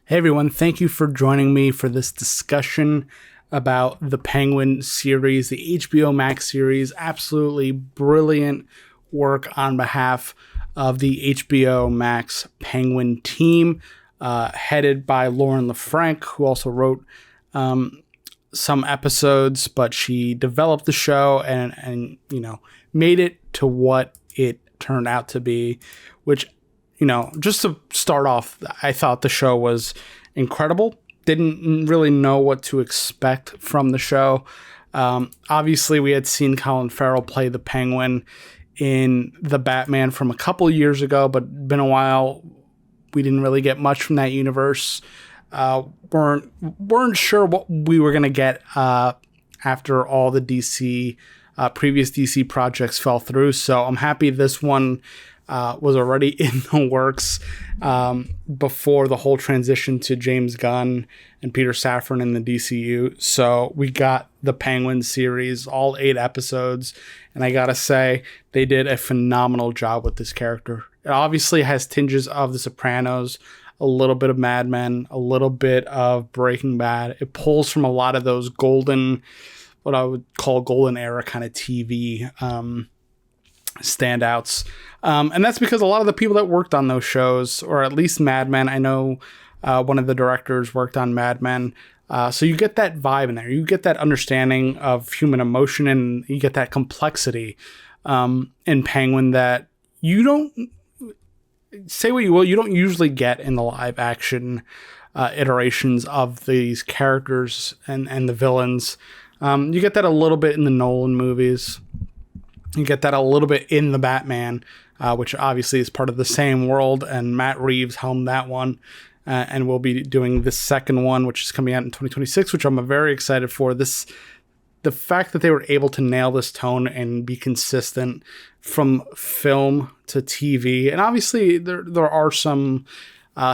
Hey everyone, thank you for joining me for this discussion about the Penguin series, the HBO Max series. Absolutely brilliant work on behalf of the HBO Max Penguin team, headed by Lauren LeFranc, who also wrote some episodes, but she developed the show and made it to what it turned out to be, which, just to start off, I thought the show was incredible. Didn't really know what to expect from the show. Obviously, we had seen Colin Farrell play the Penguin in The Batman from a couple years ago, but been a while. We didn't really get much from that universe. Weren't sure what we were going to get after all the previous DC projects fell through. So I'm happy this one was already in the works before the whole transition to James Gunn and Peter Safran in the DCU. So we got the Penguin series, all 8 episodes, and I gotta say, they did a phenomenal job with this character. It obviously has tinges of The Sopranos, a little bit of Mad Men, a little bit of Breaking Bad. It pulls from a lot of those what I would call golden era kind of TV standouts. And that's because a lot of the people that worked on those shows, or at least Mad Men, I know one of the directors worked on Mad Men. So you get that vibe in there. You get that understanding of human emotion, and you get that complexity in Penguin that you don't, say what you will, you don't usually get in the live action iterations of these characters and the villains. You get that a little bit in the Nolan movies. You get that a little bit in the Batman, which obviously is part of the same world, and Matt Reeves helmed that one, and we'll be doing this second one, which is coming out in 2026, which I'm very excited for. The fact that they were able to nail this tone and be consistent from film to TV, and obviously there are some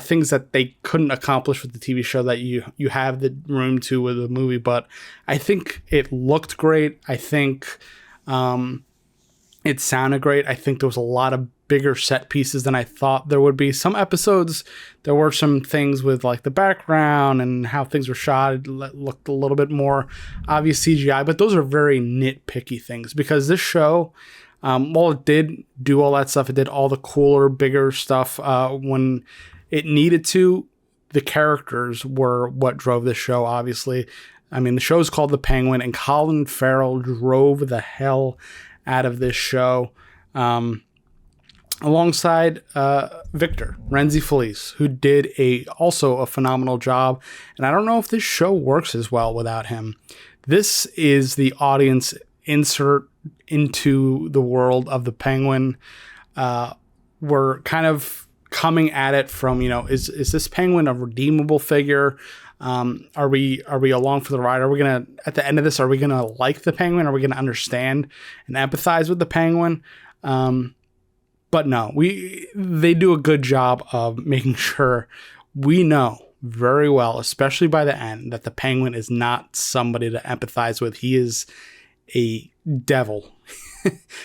things that they couldn't accomplish with the TV show that you have the room to with the movie, but I think it looked great. I think it sounded great. I think there was a lot of bigger set pieces than I thought there would be. Some episodes, there were some things with like the background and how things were shot. It looked a little bit more obvious CGI, but those are very nitpicky things because this show, while it did do all that stuff, it did all the cooler, bigger stuff when it needed to. The characters were what drove the show, obviously. I mean, the show is called The Penguin, and Colin Farrell drove the hell out of this show, alongside Victor Renzi Felice, who did also a phenomenal job. And I don't know if this show works as well without him. This is the audience insert into the world of the Penguin. We're kind of coming at it from, is this Penguin a redeemable figure? Are we along for the ride? Are we gonna, at the end of this, are we gonna like the Penguin? Are we gonna understand and empathize with the Penguin? But no, they do a good job of making sure we know very well, especially by the end, that the Penguin is not somebody to empathize with. He is a devil.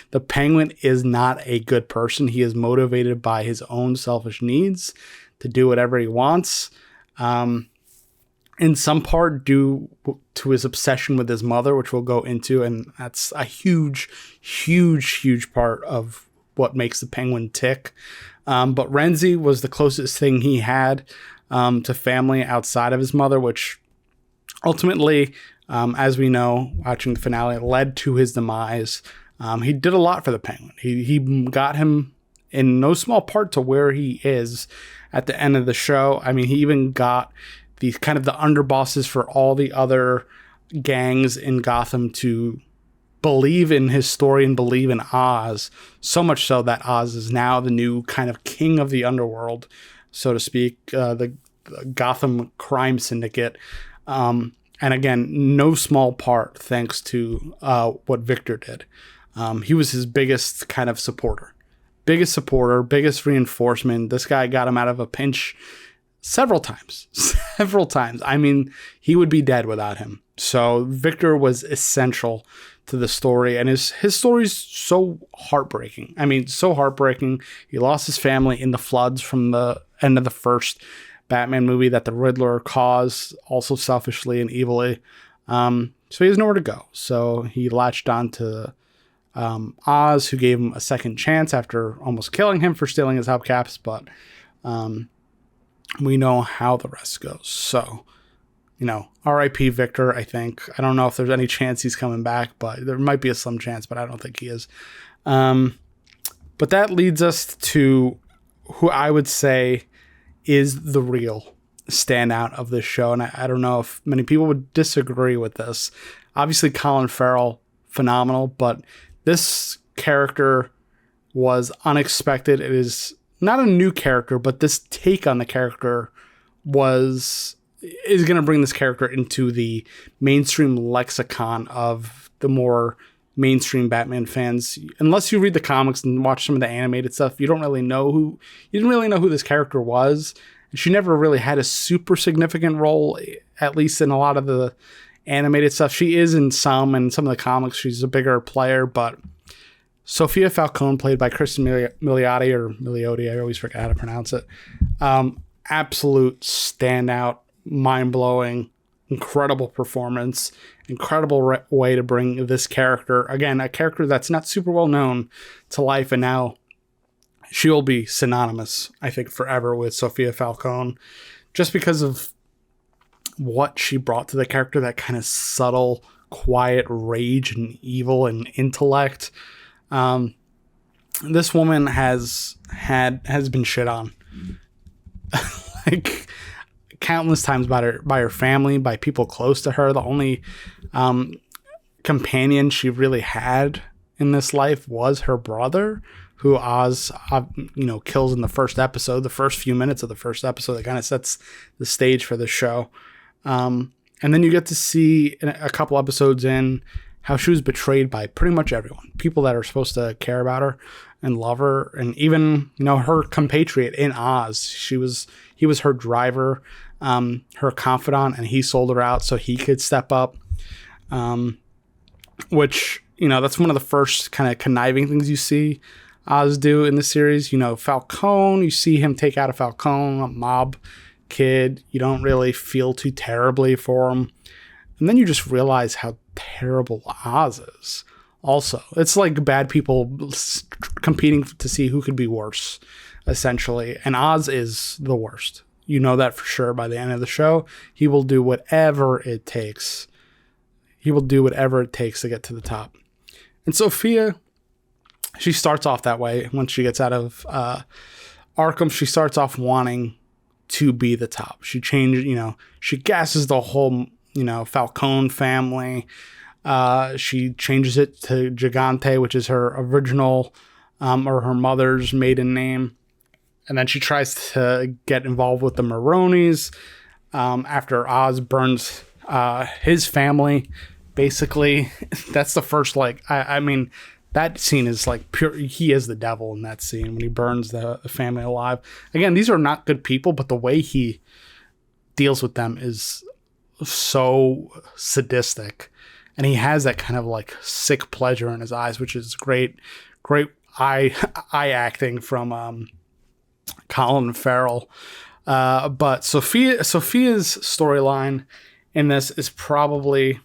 The Penguin is not a good person. He is motivated by his own selfish needs to do whatever he wants. In some part due to his obsession with his mother, which we'll go into, and that's a huge, huge, huge part of what makes the Penguin tick. But Renzi was the closest thing he had to family outside of his mother, which ultimately, as we know, watching the finale, led to his demise. He did a lot for the Penguin. He got him in no small part to where he is at the end of the show. I mean, he even got these kind of the underbosses for all the other gangs in Gotham to believe in his story and believe in Oz, so much so that Oz is now the new kind of king of the underworld, so to speak, the Gotham crime syndicate. And again, no small part thanks to what Victor did. He was his biggest kind of supporter, biggest reinforcement. This guy got him out of a pinch several times. I mean, he would be dead without him. So Victor was essential to the story, and his story's so heartbreaking. I mean, so heartbreaking. He lost his family in the floods from the end of the first Batman movie that the Riddler caused, also selfishly and evilly. So he has nowhere to go. So he latched on to Oz, who gave him a second chance after almost killing him for stealing his hubcaps. But we know how the rest goes. So, R.I.P. Victor, I think. I don't know if there's any chance he's coming back, but there might be a slim chance, but I don't think he is. But that leads us to who I would say is the real standout of this show. And I don't know if many people would disagree with this. Obviously, Colin Farrell, phenomenal, but this character was unexpected. It is not a new character, but this take on the character is going to bring this character into the mainstream lexicon of the more mainstream Batman fans. Unless you read the comics and watch some of the animated stuff, you didn't really know who this character was. And she never really had a super significant role, at least in a lot of the animated stuff. She is in some, and some of the comics she's a bigger player, but Sofia Falcone, played by Cristin Milioti, I always forget how to pronounce it. Absolute standout, mind-blowing, incredible performance, incredible way to bring this character, again, a character that's not super well known, to life, and now she will be synonymous, I think, forever with Sofia Falcone, just because of what she brought to the character, that kind of subtle, quiet rage and evil and intellect. This woman has been shit on like countless times by her family, by people close to her. The only companion she really had in this life was her brother, who Oz kills in the first episode, the first few minutes of the first episode. That kind of sets the stage for the show. And then you get to see a couple episodes in how she was betrayed by pretty much everyone, people that are supposed to care about her and love her. And even, her compatriot in Oz, he was her driver, her confidant, and he sold her out so he could step up. Which, that's one of the first kind of conniving things you see Oz do in the series. Falcone, you see him take out a Falcone, a mob kid. You don't really feel too terribly for him. And then you just realize how terrible Oz is. Also, it's like bad people competing to see who could be worse, essentially. And Oz is the worst. You know that for sure by the end of the show. He will do whatever it takes. He will do whatever it takes to get to the top. And Sofia, she starts off that way. Once she gets out of Arkham, she starts off wanting to be the top. She gasses the whole, Falcone family. She changes it to Gigante, which is her original, or her mother's maiden name. And then she tries to get involved with the Maronis, after Oz burns, his family. Basically, that's the first, that scene is like pure. He is the devil in that scene when he burns the family alive. Again, these are not good people, but the way he deals with them is so sadistic, and he has that kind of like sick pleasure in his eyes, which is great eye acting from Colin Farrell. But Sophia's storyline in this is probably.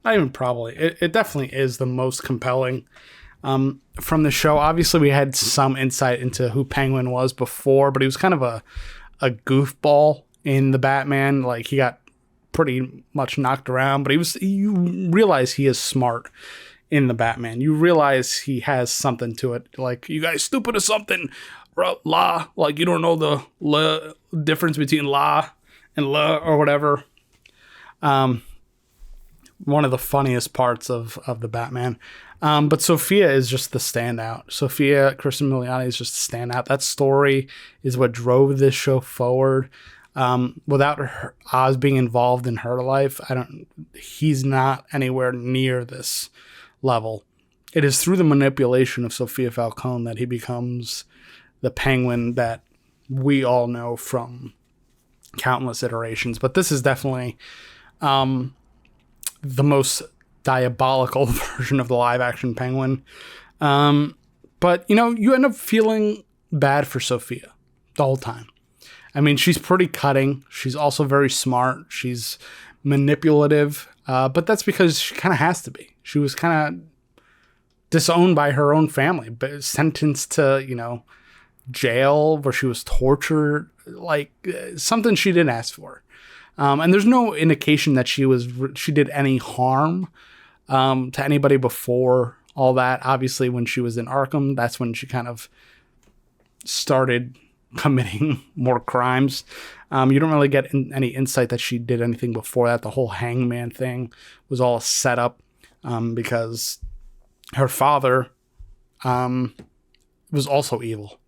Not even probably. It definitely is the most compelling from the show. Obviously, we had some insight into who Penguin was before, but he was kind of a goofball in the Batman. Like, he got pretty much knocked around, but you realize he is smart in the Batman. You realize he has something to it. Like, you guys stupid or something. La. Like, you don't know the difference between la and la or whatever. One of the funniest parts of the Batman. But Sofia is just the standout. Sofia, Cristin Milioti, is just the standout. That story is what drove this show forward. Without her, Oz being involved in her life, he's not anywhere near this level. It is through the manipulation of Sofia Falcone that he becomes the Penguin that we all know from countless iterations. But this is definitely the most diabolical version of the live action Penguin. But you end up feeling bad for Sofia the whole time. I mean, she's pretty cutting. She's also very smart. She's manipulative, but that's because she kind of has to be. She was kind of disowned by her own family, but sentenced to, jail where she was tortured, like something she didn't ask for. And there's no indication that she did any harm to anybody before all that. Obviously, when she was in Arkham, that's when she kind of started committing more crimes. You don't really get any insight that she did anything before that. The whole hangman thing was all set up because her father was also evil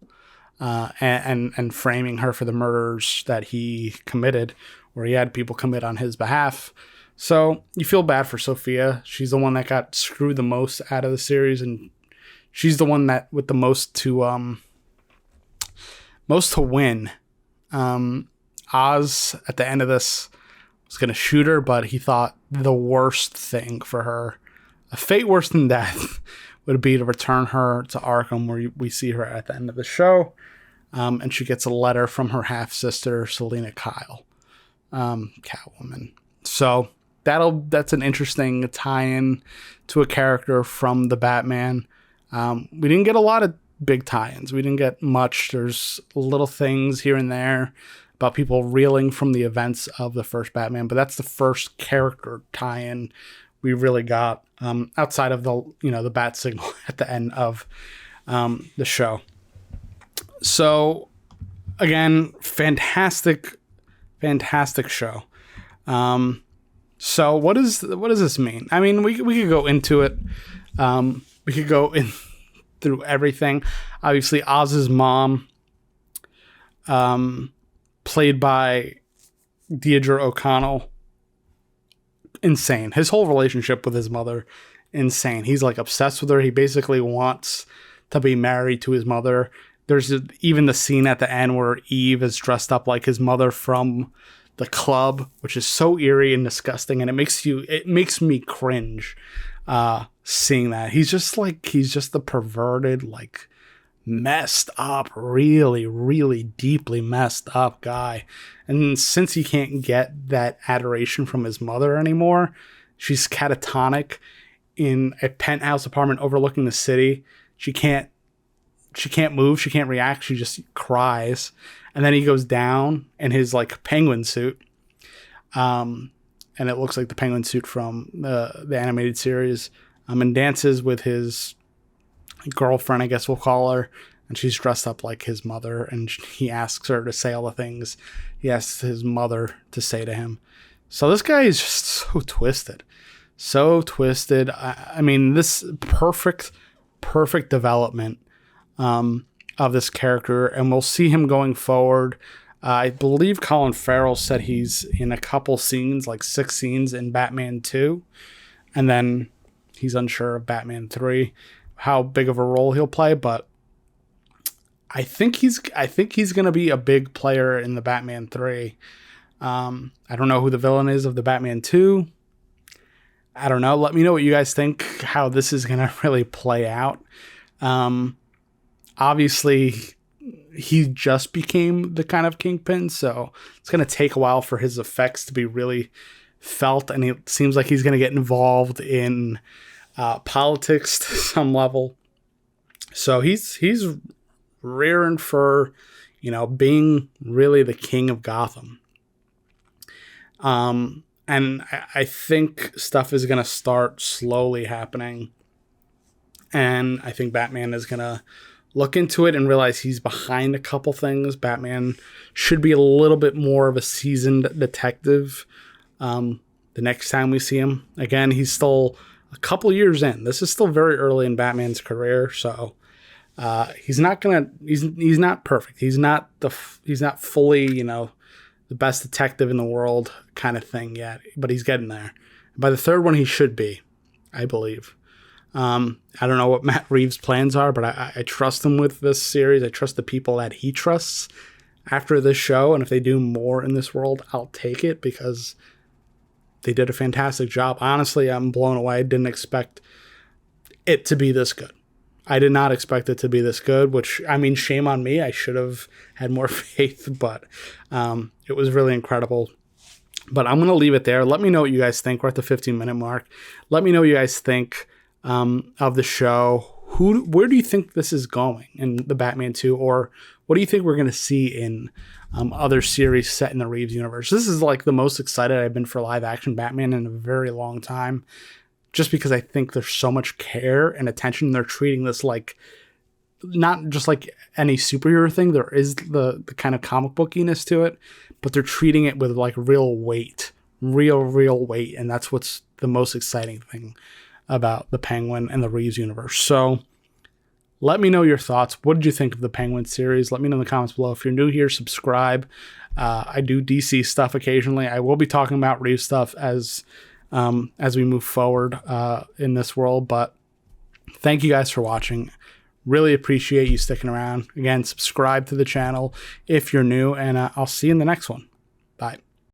and framing her for the murders that he committed, where he had people commit on his behalf. So you feel bad for Sofia. She's the one that got screwed the most out of the series, and she's the one that with the most to win. Oz at the end of this was going to shoot her, but he thought the worst thing for her, a fate worse than death, would be to return her to Arkham, where we see her at the end of the show. And she gets a letter from her half-sister, Selena Kyle, Catwoman. So that's an interesting tie-in to a character from the Batman. We didn't get a lot of big tie-ins. We didn't get much. There's little things here and there about people reeling from the events of the first Batman, but that's the first character tie-in we really got outside of the bat signal at the end of the show. So again, fantastic show. So what does this mean? I mean, we could go into it. We could go in through everything. Obviously, Oz's mom, played by Deirdre O'Connell, insane. His whole relationship with his mother, insane. He's like obsessed with her. He basically wants to be married to his mother. There's even the scene at the end where Eve is dressed up like his mother from the club, which is so eerie and disgusting, and it makes me cringe seeing that. He's just the perverted, like messed up, really, really deeply messed up guy. And since he can't get that adoration from his mother anymore, she's catatonic in a penthouse apartment overlooking the city. She can't move, she can't react, she just cries. And then he goes down in his like penguin suit. And it looks like the penguin suit from the animated series. And dances with his girlfriend, I guess we'll call her. And she's dressed up like his mother. And he asks her to say all the things he asks his mother to say to him. So this guy is just so twisted. So twisted. I mean, this perfect development of this character. And we'll see him going forward. I believe Colin Farrell said he's in a couple scenes, like 6 scenes in Batman 2. And then he's unsure of Batman 3, how big of a role he'll play. But I think he's going to be a big player in the Batman 3. I don't know who the villain is of the Batman 2. I don't know. Let me know what you guys think, how this is going to really play out. Obviously, he just became the kind of kingpin, so it's going to take a while for his effects to be really felt, and it seems like he's going to get involved in politics to some level. So he's rearing for, being really the king of Gotham. And I think stuff is going to start slowly happening, and I think Batman is going to look into it and realize he's behind a couple things. Batman should be a little bit more of a seasoned detective the next time we see him. Again, he's still a couple years in. This is still very early in Batman's career, so he's not perfect. He's not fully, the best detective in the world kind of thing yet, but he's getting there. By the third one, he should be, I believe. I don't know what Matt Reeves' plans are, but I trust him with this series. I trust the people that he trusts after this show, and if they do more in this world, I'll take it because they did a fantastic job. Honestly, I'm blown away. I didn't expect it to be this good. I did not expect it to be this good, which, I mean, shame on me. I should have had more faith, but it was really incredible. But I'm going to leave it there. Let me know what you guys think. We're at the 15-minute mark. Let me know what you guys think of the show. Where do you think this is going in the Batman 2? Or what do you think we're going to see in other series set in the Reeves universe? This is like the most excited I've been for live action Batman in a very long time. Just because I think there's so much care and attention. They're treating this like not just like any superhero thing. There is the kind of comic bookiness to it, but they're treating it with like real weight, real weight. And that's what's the most exciting thing about the Penguin and the Reeves universe. So let me know your thoughts. What did you think of the Penguin series? Let me know in the comments below. If you're new here, subscribe. I do DC stuff occasionally. I will be talking about Reeves stuff as we move forward in this world. But thank you guys for watching. Really appreciate you sticking around. Again, subscribe to the channel if you're new, and I'll see you in the next one. Bye.